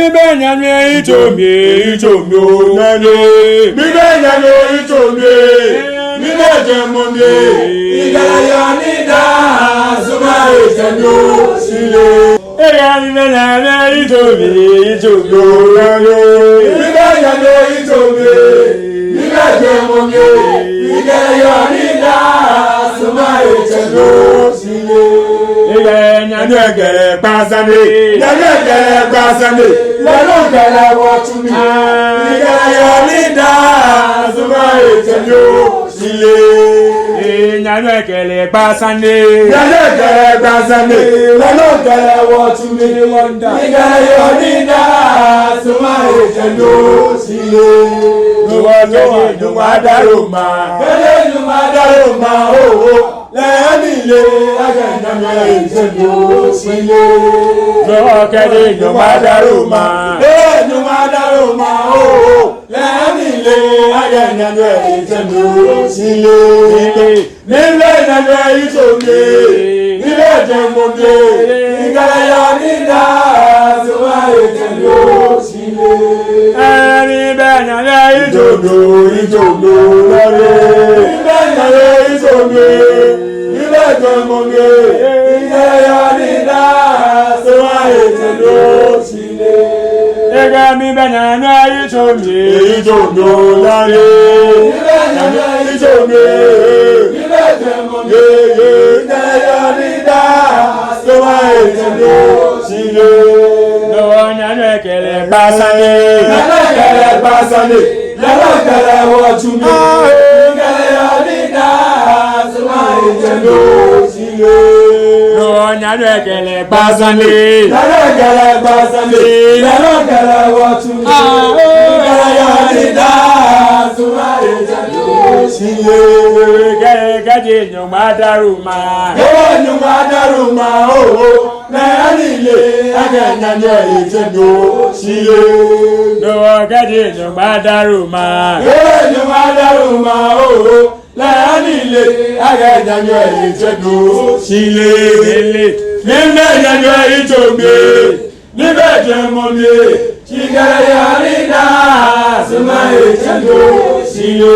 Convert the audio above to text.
mi benya mi ichomi nani. Mi benya mi ichomi. Mi benya mi. Igala yonida suma ichomi sile. Ega mi benya mi ichomi nani. Mi benya mi ichomi. Mi benya mi. Igala yonida suma ichomi sile. Nyanyegere pasande, nyanyegere pasande, nyanyegere watumi. Nyanyegere suma etenyo sile. Nyanyegere pasande, nyanyegere pasande, nyanyegere watumi. Nyanyegere suma etenyo sile. Nuwadaruma, nuwadaruma, oh. Lẹ́yìnlé agẹ̀dẹ̀mẹ̀ ìṣèlú sílé. Lọ́kẹ́dẹ́ Nuwadaruma. Nuwadaruma ooo. Lẹ́yìnlé agẹ̀dẹ̀mẹ̀ ìṣèlú sílé. Nílé ìdẹ̀mẹ̀ ìṣòkè. Nílé ìdẹ̀mọ̀dé. Ìgbàlẹ̀yà nígbà tó wá ìṣèlú sílé. Ẹni bẹ́ẹ̀ nàlẹ́ ìjòdò lọ́rẹ́. Ibẹ̀ nàlẹ́ ìṣòkè. Ega mi banana ichomi lare. Banana ichomi. Nyanyegere pasande, nyanyegere pasande, nyanyegere watumi. Nyanyegere suma etenyo sile. Gẹ́gẹ́ Nuwadaruma, Nuwadaruma oh. Lẹ́yìnlé agẹ̀dẹ̀mẹ̀ ìṣèlú sile. Gẹ́gẹ́ Nuwadaruma, Nuwadaruma oh. Lẹ́yìnlé agẹ̀dẹ̀mẹ̀ ìṣèlú sile. Níbẹ̀ yẹn ìjògbé, níbẹ̀ jẹ́ mọ́lé. Ṣìgẹ̀rẹ̀ yọrí náà súnmọ́ ìṣèlú sílé.